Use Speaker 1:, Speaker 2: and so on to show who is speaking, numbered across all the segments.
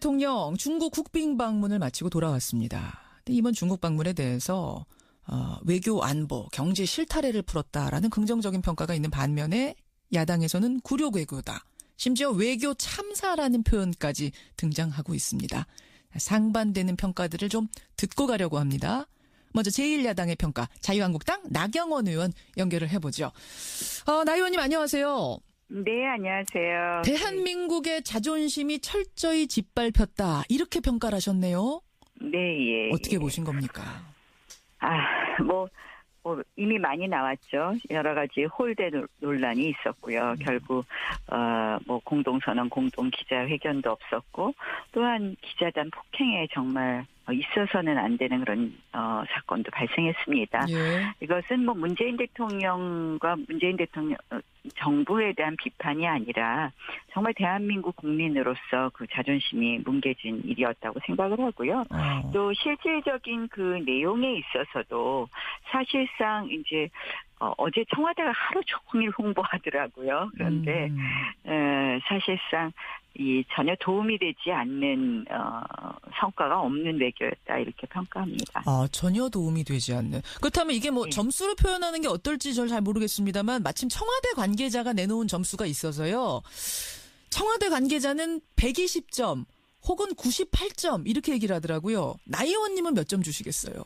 Speaker 1: 대통령 중국 국빈 방문을 마치고 돌아왔습니다. 근데 이번 중국 방문에 대해서 외교 안보, 경제 실타래를 풀었다라는 긍정적인 평가가 있는 반면에 야당에서는 굴욕 외교다. 심지어 외교 참사라는 표현까지 등장하고 있습니다. 상반되는 평가들을 좀 듣고 가려고 합니다. 먼저 제1야당의 평가, 자유한국당 나경원 의원 연결을 해보죠. 나 의원님 안녕하세요.
Speaker 2: 네, 안녕하세요.
Speaker 1: 대한민국의 자존심이 철저히 짓밟혔다. 이렇게 평가를 하셨네요.
Speaker 2: 네, 예.
Speaker 1: 어떻게 보신 겁니까?
Speaker 2: 이미 많이 나왔죠. 여러 가지 홀대 논란이 있었고요. 결국, 공동선언, 공동기자회견도 없었고, 또한 기자단 폭행에 정말 있어서는 안 되는 그런, 사건도 발생했습니다.
Speaker 1: 예.
Speaker 2: 이것은 문재인 대통령과 문재인 대통령, 정부에 대한 비판이 아니라 정말 대한민국 국민으로서 그 자존심이 뭉개진 일이었다고 생각을 하고요. 또 실질적인 그 내용에 있어서도 사실상 이제 어제 청와대가 하루 종일 홍보하더라고요. 그런데 사실상 전혀 도움이 되지 않는 성과가 없는 외교였다 이렇게 평가합니다.
Speaker 1: 전혀 도움이 되지 않는. 그렇다면 이게
Speaker 2: 네.
Speaker 1: 점수로 표현하는 게 어떨지 저는 잘 모르겠습니다만 마침 청와대 관계자가 내놓은 점수가 있어서요. 청와대 관계자는 120점 혹은 98점 이렇게 얘기를 하더라고요. 나 의원님은 몇 점 주시겠어요?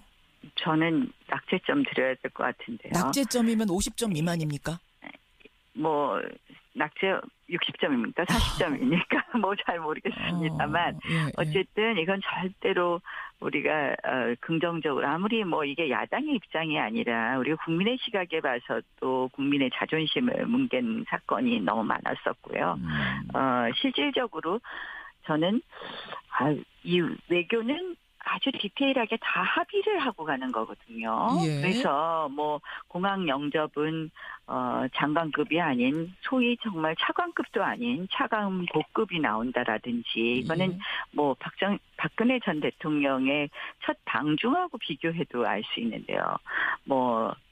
Speaker 2: 저는 낙제점 드려야 될 것 같은데요.
Speaker 1: 낙제점이면 50점 미만입니까?
Speaker 2: 낙제 60점입니까? 40점입니까? 잘 모르겠습니다만 어쨌든 이건 절대로 우리가 긍정적으로 아무리 이게 야당의 입장이 아니라 우리가 국민의 시각에 봐서도 국민의 자존심을 뭉갠 사건이 너무 많았었고요. 실질적으로 저는 이 외교는 아주 디테일하게 다 합의를 하고 가는 거거든요.
Speaker 1: 예.
Speaker 2: 그래서 공항 영접은 장관급이 아닌 소위 정말 차관급도 아닌 차관 고급이 나온다라든지 이거는 박근혜 전 대통령의 첫 방중하고 비교해도 알 수 있는데요.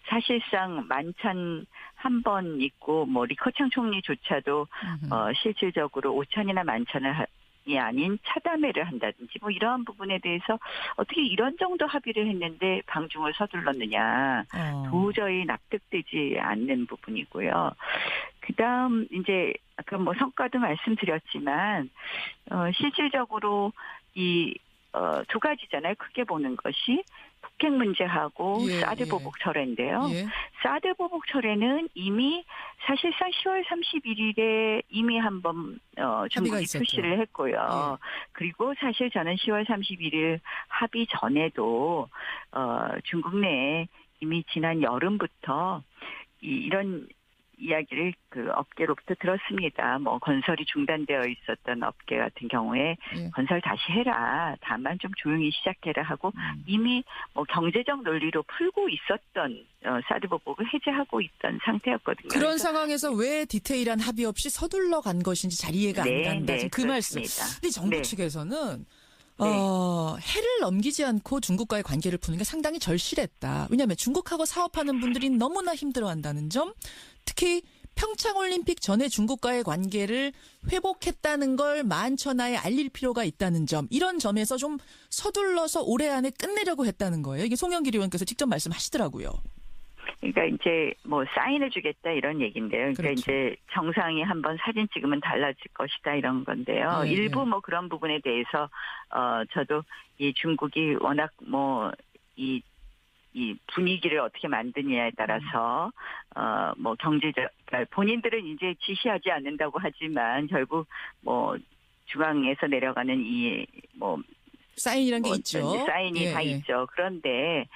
Speaker 2: 사실상 만찬 한 번 있고 리커창 총리조차도 실질적으로 오찬이나 만찬을 이 아닌 차담회를 한다든지 이러한 부분에 대해서 어떻게 이런 정도 합의를 했는데 방중을 서둘렀느냐 도저히 납득되지 않는 부분이고요. 그다음 이제 아까 성과도 말씀드렸지만 실질적으로 이 두 가지잖아요. 크게 보는 것이 북핵 문제하고 사드 보복 철회인데요. 사드 보복 철회는 이미 사실상 10월 31일에 이미 한번 중국이 표시를 했고요. 그리고 사실 저는 10월 31일 합의 전에도 중국 내에 이미 지난 여름부터 이런 이야기를 그 업계로부터 들었습니다. 건설이 중단되어 있었던 업계 같은 경우에 건설 다시 해라. 다만 좀 조용히 시작해라 하고 이미 경제적 논리로 풀고 있었던 사드 보복을 해제하고 있던 상태였거든요.
Speaker 1: 그런 상황에서 왜 디테일한 합의 없이 서둘러 간 것인지 잘 이해가 안 간다. 그 말씀. 근데 정부 측에서는 해를 넘기지 않고 중국과의 관계를 푸는 게 상당히 절실했다. 왜냐하면 중국하고 사업하는 분들이 너무나 힘들어한다는 점, 특히 평창올림픽 전에 중국과의 관계를 회복했다는 걸 만천하에 알릴 필요가 있다는 점, 이런 점에서 좀 서둘러서 올해 안에 끝내려고 했다는 거예요. 이게 송영길 의원께서 직접 말씀하시더라고요.
Speaker 2: 그러니까 이제 사인을 주겠다 이런 얘기인데요. 그러니까 이제 정상이 한번 사진 찍으면 달라질 것이다 이런 건데요. 일부 그런 부분에 대해서 저도 이 중국이 워낙 이 분위기를 어떻게 만드느냐에 따라서 경제적 본인들은 이제 지시하지 않는다고 하지만 결국 중앙에서 내려가는
Speaker 1: 사인이란 게 있죠.
Speaker 2: 사인이 다 있죠. 그런데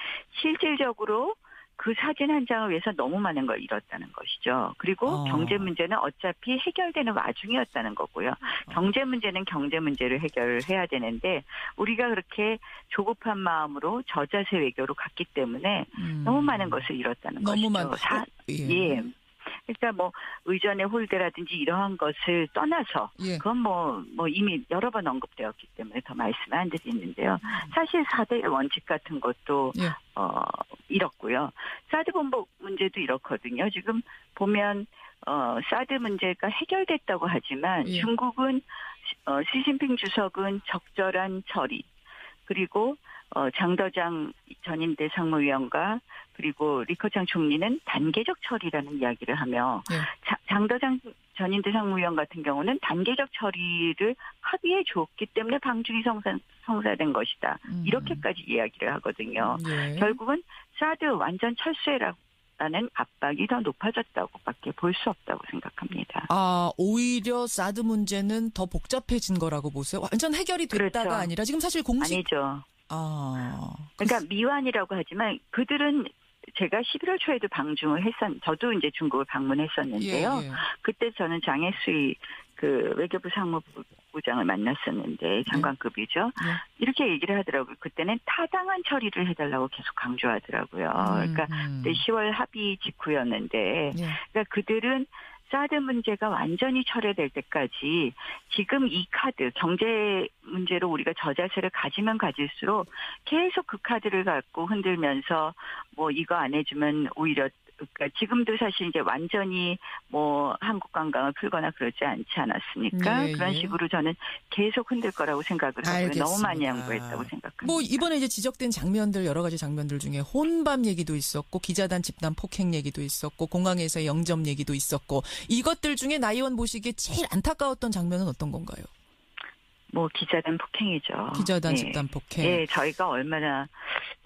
Speaker 2: 실질적으로 그 사진 한 장을 위해서 너무 많은 걸 잃었다는 것이죠. 그리고 경제 문제는 어차피 해결되는 와중이었다는 거고요. 경제 문제는 경제 문제를 해결해야 되는데 우리가 그렇게 조급한 마음으로 저자세 외교로 갔기 때문에 너무 많은 것을 잃었다는
Speaker 1: 너무
Speaker 2: 것이죠. 그러니까 의전의 홀대라든지 이러한 것을 떠나서 그건 이미 여러 번 언급되었기 때문에 더 말씀을 안 드리는데요. 사실 4대 원칙 같은 것도 잃었고요. 사드 보복 문제도 이렇거든요. 지금 보면 사드 문제가 해결됐다고 하지만 중국은 시진핑 주석은 적절한 처리, 그리고 장더장 전인대 상무위원과 그리고 리커창 총리는 단계적 처리라는 이야기를 하며
Speaker 1: 네.
Speaker 2: 장더장 전인대 상무위원 같은 경우는 단계적 처리를 합의해 줬기 때문에 방중이 성사된 것이다. 이렇게까지 이야기를 하거든요.
Speaker 1: 네.
Speaker 2: 결국은 사드 완전 철수해라는 압박이 더 높아졌다고밖에 볼 수 없다고 생각합니다.
Speaker 1: 오히려 사드 문제는 더 복잡해진 거라고 보세요? 완전 해결이 됐다가
Speaker 2: 그렇죠.
Speaker 1: 아니라 지금 사실 공식
Speaker 2: 아니죠. 그러니까 미완이라고 하지만 그들은 제가 11월 초에도 방중을 저도 이제 중국을 방문했었는데요.
Speaker 1: 예.
Speaker 2: 그때 저는 장혜수의 그 외교부 상무부장을 만났었는데 장관급이죠.
Speaker 1: 예.
Speaker 2: 이렇게 얘기를 하더라고요. 그때는 타당한 처리를 해달라고 계속 강조하더라고요. 그러니까 그때 10월 합의 직후였는데,
Speaker 1: 예.
Speaker 2: 그러니까 그들은 사드 문제가 완전히 철회될 때까지 지금 이 카드, 경제 문제로 우리가 저자세를 가지면 가질수록 계속 그 카드를 갖고 흔들면서 뭐 이거 안 해주면 오히려 그러니까 지금도 사실 이제 완전히 뭐 한국 관광을 풀거나 그러지 않지 않았습니까?
Speaker 1: 예,
Speaker 2: 그런
Speaker 1: 예.
Speaker 2: 식으로 저는 계속 흔들 거라고 생각을 하고요.
Speaker 1: 알겠습니다.
Speaker 2: 너무 많이 양보했다고 생각합니다.
Speaker 1: 뭐 이번에 이제 지적된 장면들 여러 가지 장면들 중에 혼밥 얘기도 있었고 기자단 집단 폭행 얘기도 있었고 공항에서의 영접 얘기도 있었고 이것들 중에 나 의원 보시기에 제일 안타까웠던 장면은 어떤 건가요?
Speaker 2: 뭐 기자단 폭행이죠.
Speaker 1: 기자단
Speaker 2: 예.
Speaker 1: 집단 폭행.
Speaker 2: 예, 저희가 얼마나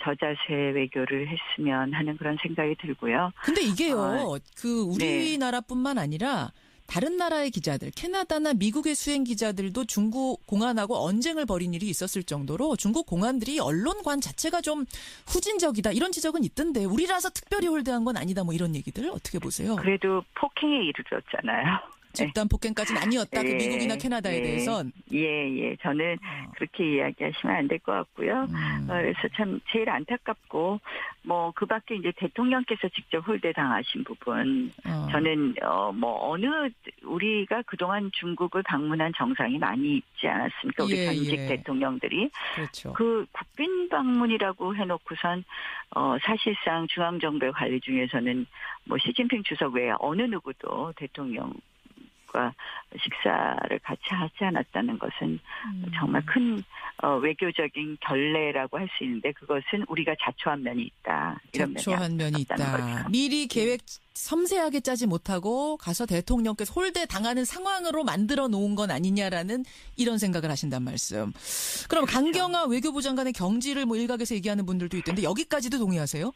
Speaker 2: 저자세 외교를 했으면 하는 그런 생각이 들고요.
Speaker 1: 근데 이게요, 그 우리나라뿐만
Speaker 2: 네.
Speaker 1: 아니라 다른 나라의 기자들, 캐나다나 미국의 수행 기자들도 중국 공안하고 언쟁을 벌인 일이 있었을 정도로 중국 공안들이 언론관 자체가 좀 후진적이다 이런 지적은 있던데 우리라서 특별히 홀대한 건 아니다 뭐 이런 얘기들 어떻게 보세요?
Speaker 2: 그래도 폭행에 이르렀잖아요.
Speaker 1: 집단 폭행까지는 아니었다. 그 미국이나 캐나다에 대해선.
Speaker 2: 예. 저는 그렇게 이야기하시면 안 될 것 같고요. 그래서 참 제일 안타깝고 뭐 그 밖에 이제 대통령께서 직접 홀대 당하신 부분 저는 뭐 우리가 그동안 중국을 방문한 정상이 많이 있지 않았습니까? 우리 전직 대통령들이.
Speaker 1: 그렇죠.
Speaker 2: 그 국빈 방문이라고 해놓고선 사실상 중앙정부의 관리 중에서는 뭐 시진핑 주석 외에 어느 누구도 대통령 과 식사를 같이 하지 않았다는 것은 정말 큰 외교적인 결례라고 할 수 있는데 그것은 우리가 자초한 면이 있다. 이런
Speaker 1: 자초한 면이 있다.
Speaker 2: 거죠.
Speaker 1: 미리 계획 섬세하게 짜지 못하고 가서 대통령께서 홀대 당하는 상황으로 만들어 놓은 건 아니냐라는 이런 생각을 하신단 말씀. 그럼
Speaker 2: 그렇죠.
Speaker 1: 강경화 외교부 장관의 경지를 뭐 일각에서 얘기하는 분들도 있던데 여기까지도 동의하세요?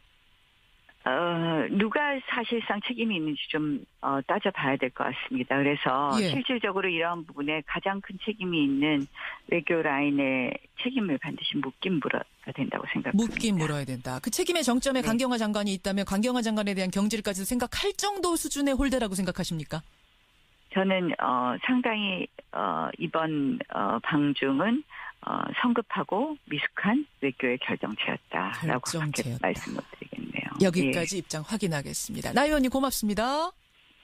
Speaker 2: 누가 사실상 책임이 있는지 좀 따져봐야 될 것 같습니다. 그래서 실질적으로 이러한 부분에 가장 큰 책임이 있는 외교 라인의 책임을 반드시 묻긴 물어야 된다고 생각합니다.
Speaker 1: 묻긴 물어야 된다. 그 책임의 정점에 강경화 장관이 있다면 강경화 장관에 대한 경질까지 생각할 정도 수준의 홀대라고 생각하십니까? 저는
Speaker 2: 상당히 이번 방중은 성급하고 미숙한 외교의 결정체였다라고 그렇게 말씀을 드리겠네요.
Speaker 1: 여기까지 입장 확인하겠습니다. 나 의원님 고맙습니다.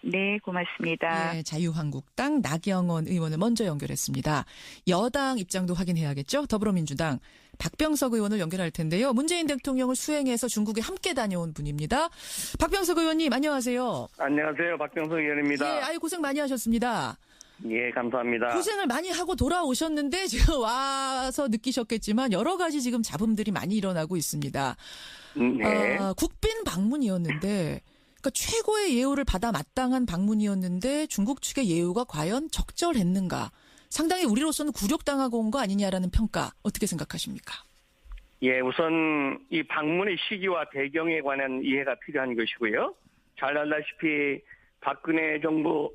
Speaker 2: 네, 고맙습니다.
Speaker 1: 예, 자유한국당 나경원 의원을 먼저 연결했습니다. 여당 입장도 확인해야겠죠? 더불어민주당 박병석 의원을 연결할 텐데요. 문재인 대통령을 수행해서 중국에 함께 다녀온 분입니다. 박병석 의원님 안녕하세요.
Speaker 3: 안녕하세요. 박병석 의원입니다.
Speaker 1: 예, 고생 많이 하셨습니다.
Speaker 3: 예, 감사합니다.
Speaker 1: 고생을 많이 하고 돌아오셨는데 지금 와서 느끼셨겠지만 여러 가지 지금 잡음들이 많이 일어나고 있습니다.
Speaker 3: 네.
Speaker 1: 국빈 방문이었는데 그러니까 최고의 예우를 받아 마땅한 방문이었는데 중국 측의 예우가 과연 적절했는가? 상당히 우리로서는 굴욕당하고 온 거 아니냐라는 평가 어떻게 생각하십니까?
Speaker 3: 예, 우선 이 방문의 시기와 배경에 관한 이해가 필요한 것이고요. 잘 알다시피 박근혜 정부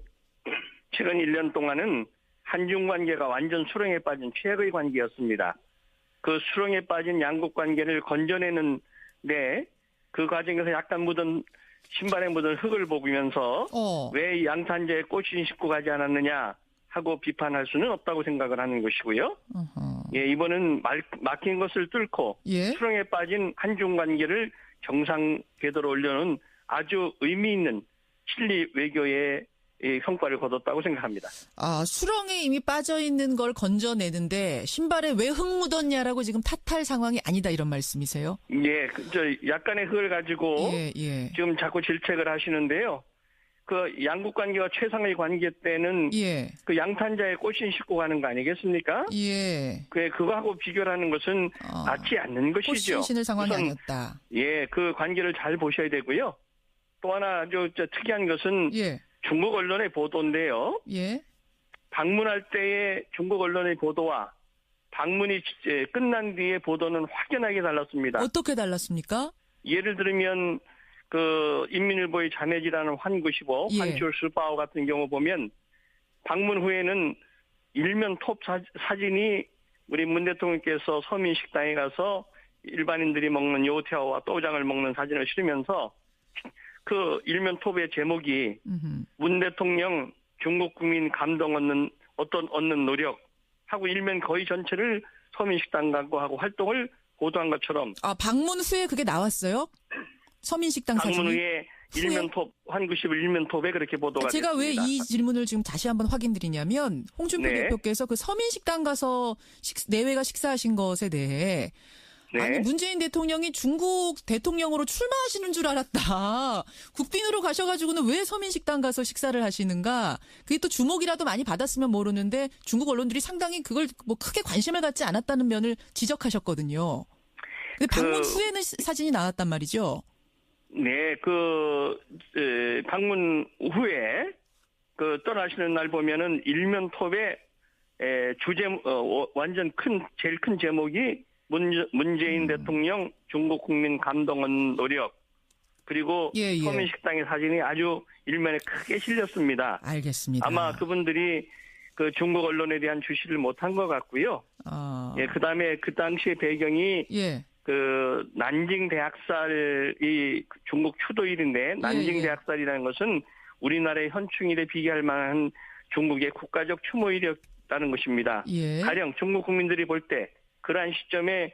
Speaker 3: 최근 1년 동안은 한중 관계가 완전 수렁에 빠진 최악의 관계였습니다. 그 수렁에 빠진 양국 관계를 건져내는 그 과정에서 약간 신발에 묻은 흙을 보면서 왜 양탄자에 꽃이 싣고 가지 않았느냐 하고 비판할 수는 없다고 생각을 하는 것이고요. 예, 이번은 막힌 것을 뚫고 수렁에 빠진 한중 관계를 정상 궤도로 올려놓은 아주 의미 있는 실리 외교의 성과를 거뒀다고 생각합니다.
Speaker 1: 수렁에 이미 빠져있는 걸 건져내는데 신발에 왜 흙 묻었냐라고 지금 탓할 상황이 아니다 이런 말씀이세요?
Speaker 3: 예, 약간의 흙을 가지고 지금 자꾸 질책을 하시는데요. 그 양국 관계가 최상의 관계 때는
Speaker 1: 예.
Speaker 3: 그 양탄자에 꽃신 싣고 가는 거 아니겠습니까?
Speaker 1: 예.
Speaker 3: 그거하고 비교를 하는 것은 맞지 않는 것이죠.
Speaker 1: 꽃신 신을 상황이
Speaker 3: 우선,
Speaker 1: 아니었다.
Speaker 3: 예, 그 관계를 잘 보셔야 되고요. 또 하나 아주 특이한 것은
Speaker 1: 예.
Speaker 3: 중국 언론의 보도인데요.
Speaker 1: 예.
Speaker 3: 방문할 때의 중국 언론의 보도와 방문이 끝난 뒤의 보도는 확연하게 달랐습니다.
Speaker 1: 어떻게 달랐습니까?
Speaker 3: 예를 들면 그 인민일보의 자매지라는 환구시보,
Speaker 1: 예.
Speaker 3: 환출스바오 같은 경우 보면 방문 후에는 일면 톱 사진이 우리 문 대통령께서 서민식당에 가서 일반인들이 먹는 요태와와 또장을 먹는 사진을 실으면서 그 일면 톱의 제목이 문 대통령 중국 국민 감동 얻는 노력 하고 일면 거의 전체를 서민식당 하고 활동을 보도한 것처럼.
Speaker 1: 방문 후에 그게 나왔어요? 서민식당 사진이?
Speaker 3: 방문 후에 일면톱, 환구십을 일면톱에 그렇게 보도가
Speaker 1: 제가
Speaker 3: 됐습니다.
Speaker 1: 왜 이 질문을 지금 다시 한번 확인드리냐면 홍준표
Speaker 3: 네.
Speaker 1: 대표께서 그 서민식당 가서 내외가 식사하신 것에 대해
Speaker 3: 네.
Speaker 1: 아니 문재인 대통령이 중국 대통령으로 출마하시는 줄 알았다. 국빈으로 가셔가지고는 왜 서민식당 가서 식사를 하시는가. 그게 또 주목이라도 많이 받았으면 모르는데 중국 언론들이 상당히 그걸 뭐 크게 관심을 갖지 않았다는 면을 지적하셨거든요. 근데 방문 후에는 사진이 나왔단 말이죠.
Speaker 3: 네, 방문 후에 떠나시는 날 보면은 일면톱에 완전 제일 큰 제목이 문재인 대통령 중국 국민 감동은 노력 그리고
Speaker 1: 예.
Speaker 3: 서민식당의 사진이 아주 일면에 크게 실렸습니다.
Speaker 1: 알겠습니다.
Speaker 3: 아마 그분들이 그 중국 언론에 대한 주시를 못한 것 같고요. 예, 그다음에 그 당시의 배경이
Speaker 1: 예.
Speaker 3: 그 난징 대학살이 중국 추도일인데 난징 대학살이라는 것은 우리나라의 현충일에 비교할 만한 중국의 국가적 추모일이었다는 것입니다.
Speaker 1: 예.
Speaker 3: 가령 중국 국민들이 볼 때 그러한 시점에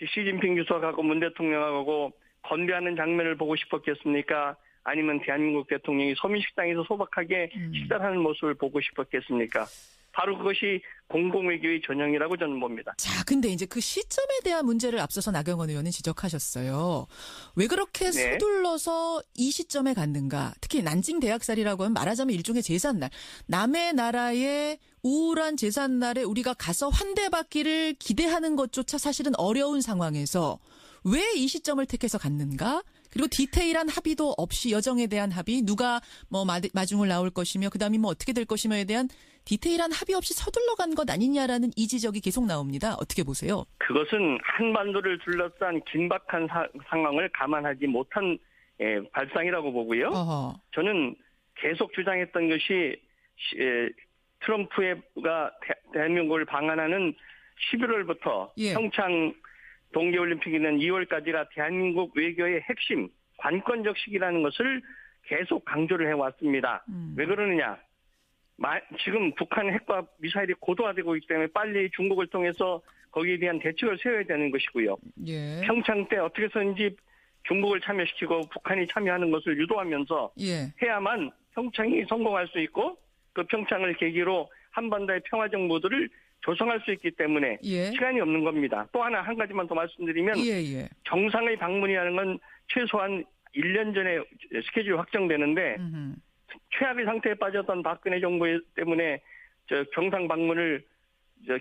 Speaker 3: 시진핑 주석하고 문 대통령하고 건배하는 장면을 보고 싶었겠습니까? 아니면 대한민국 대통령이 서민식당에서 소박하게 식사를 하는 모습을 보고 싶었겠습니까? 바로 그것이 공공외교의 전형이라고 저는 봅니다.
Speaker 1: 자, 근데 이제 그 시점에 대한 문제를 앞서서 나경원 의원은 지적하셨어요. 왜 그렇게 서둘러서 이 시점에 갔는가? 특히 난징 대학살이라고 하면 말하자면 일종의 제삿날. 남의 나라의 우울한 제삿날에 우리가 가서 환대받기를 기대하는 것조차 사실은 어려운 상황에서 왜 이 시점을 택해서 갔는가? 그리고 디테일한 합의도 없이 여정에 대한 합의, 누가 뭐 마중을 나올 것이며 그다음에 뭐 어떻게 될 것이며에 대한 디테일한 합의 없이 서둘러 간 것 아니냐라는 이 지적이 계속 나옵니다. 어떻게 보세요?
Speaker 3: 그것은 한반도를 둘러싼 긴박한 상황을 감안하지 못한 발상이라고 보고요. 저는 계속 주장했던 것이 트럼프가 대한민국을 방한하는 11월부터 평창 동계올림픽이는 2월까지가 대한민국 외교의 핵심, 관건적 시기라는 것을 계속 강조를 해왔습니다. 왜 그러느냐? 지금 북한 핵과 미사일이 고도화되고 있기 때문에 빨리 중국을 통해서 거기에 대한 대책을 세워야 되는 것이고요.
Speaker 1: 예.
Speaker 3: 평창 때 어떻게 해서든지 중국을 참여시키고 북한이 참여하는 것을 유도하면서 해야만 평창이 성공할 수 있고 그 평창을 계기로 한반도의 평화정부들을 조성할 수 있기 때문에 시간이 없는 겁니다. 또 한 가지만 더 말씀드리면 정상의 방문이라는 건 최소한 1년 전에 스케줄이 확정되는데 최악의 상태에 빠졌던 박근혜 정부 때문에 정상 방문을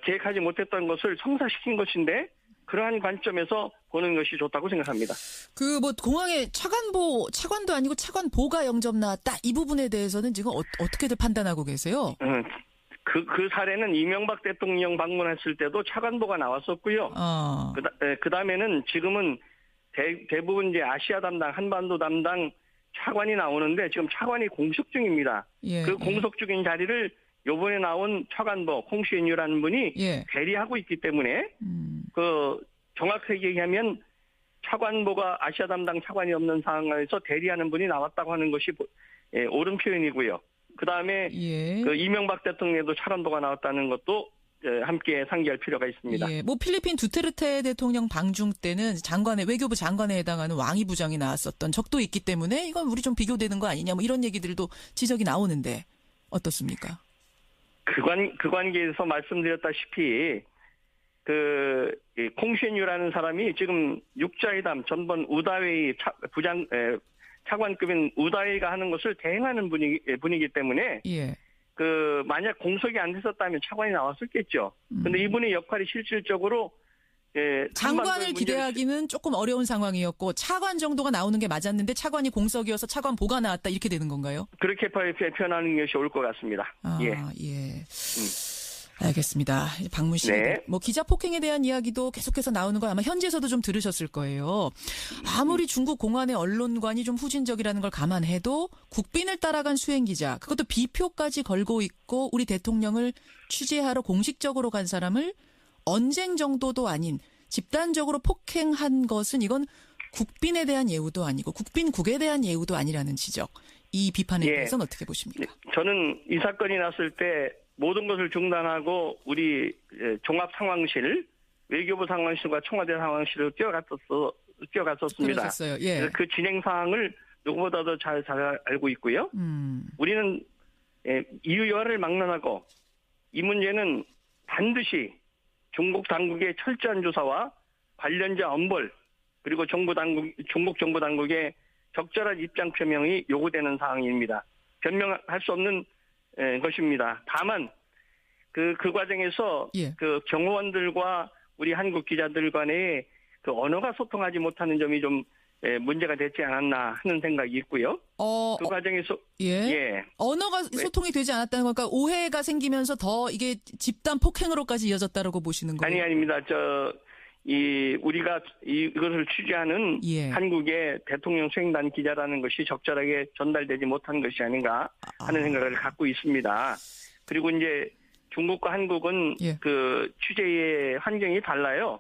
Speaker 3: 계획하지 못했던 것을 성사시킨 것인데 그러한 관점에서 보는 것이 좋다고 생각합니다.
Speaker 1: 그 뭐 공항에 차관도 아니고 차관보가 영접 나왔다 이 부분에 대해서는 지금 어떻게들 판단하고 계세요?
Speaker 3: 그 사례는 이명박 대통령 방문했을 때도 차관보가 나왔었고요. 그 다음에는 지금은 대부분 이제 아시아 담당, 한반도 담당 차관이 나오는데 지금 차관이 공석 중입니다. 그 공석 중인 자리를 요번에 나온 차관보 콩시엔유라는 분이 대리하고 있기 때문에 정확하게 얘기하면 차관보가 아시아 담당 차관이 없는 상황에서 대리하는 분이 나왔다고 하는 것이 옳은 표현이고요. 그다음에 그 이명박 대통령에도 차관보가 나왔다는 것도 함께 상기할 필요가 있습니다.
Speaker 1: 뭐 필리핀 두테르테 대통령 방중 때는 외교부 장관에 해당하는 왕이 부장이 나왔었던 적도 있기 때문에 이건 우리 좀 비교되는 거 아니냐 뭐 이런 얘기들도 지적이 나오는데 어떻습니까?
Speaker 3: 그 관계에서 말씀드렸다시피 콩쉔유라는 사람이 지금 육자회담 전번 우다웨이 차관급인 우다이가 하는 것을 대행하는 분이기 때문에
Speaker 1: 예.
Speaker 3: 만약 공석이 안 됐었다면 차관이 나왔었겠죠. 근데 이분의 역할이 실질적으로
Speaker 1: 장관을 기대하기는 조금 어려운 상황이었고 차관 정도가 나오는 게 맞았는데 차관이 공석이어서 차관보가 나왔다 이렇게 되는 건가요?
Speaker 3: 그렇게 표현하는 것이 올 것 같습니다. 예.
Speaker 1: 알겠습니다. 박문 씨,
Speaker 3: 네.
Speaker 1: 뭐 기자 폭행에 대한 이야기도 계속해서 나오는 거 아마 현지에서도 좀 들으셨을 거예요. 아무리 중국 공안의 언론관이 좀 후진적이라는 걸 감안해도 국빈을 따라간 수행 기자, 그것도 비표까지 걸고 있고 우리 대통령을 취재하러 공식적으로 간 사람을 언쟁 정도도 아닌 집단적으로 폭행한 것은 이건 국빈에 대한 예우도 아니고 국빈국에 대한 예우도 아니라는 지적. 이 비판에 대해서는 어떻게 보십니까?
Speaker 3: 저는 이 사건이 났을 때 모든 것을 중단하고 우리 종합상황실, 외교부 상황실과 청와대 상황실을 뛰어갔었습니다.
Speaker 1: 그러셨어요. 예.
Speaker 3: 그 진행 사항을 누구보다도 잘 알고 있고요. 우리는 이유여하를 막론하고 이 문제는 반드시 중국 당국의 철저한 조사와 관련자 엄벌 그리고 중국 정부 당국의 적절한 입장 표명이 요구되는 사항입니다. 변명할 수 없는 것입니다. 다만 그 과정에서 그 경호원들과 우리 한국 기자들 간의 그 언어가 소통하지 못하는 점이 좀 문제가 됐지 않았나 하는 생각이 있고요. 그 과정에서
Speaker 1: 언어가 소통이 되지 않았다는 거니까 오해가 생기면서 더 이게 집단 폭행으로까지 이어졌다라고 보시는 거예요?
Speaker 3: 아닙니다. 우리가 이것을 취재하는 한국의 대통령 수행단 기자라는 것이 적절하게 전달되지 못한 것이 아닌가 하는 생각을 갖고 있습니다. 그리고 이제 중국과 한국은 그 취재의 환경이 달라요.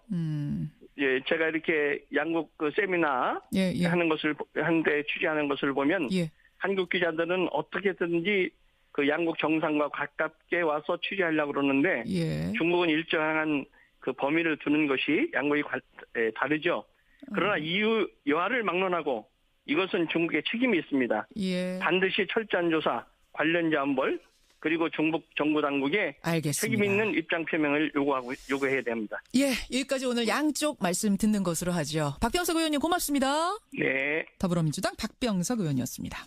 Speaker 3: 제가 이렇게 양국 그 세미나 하는데 취재하는 것을 보면 한국 기자들은 어떻게든지 그 양국 정상과 가깝게 와서 취재하려고 그러는데 중국은 일정한 그 범위를 두는 것이 양국이 다르죠. 그러나 이유 여하를 막론하고 이것은 중국의 책임이 있습니다. 반드시 철저한 조사, 관련자 엄벌 그리고 중국 정부 당국의 책임 있는 입장 표명을 요구해야 됩니다.
Speaker 1: 여기까지 오늘 양쪽 말씀 듣는 것으로 하죠. 박병석 의원님 고맙습니다.
Speaker 3: 네.
Speaker 1: 더불어민주당 박병석 의원이었습니다.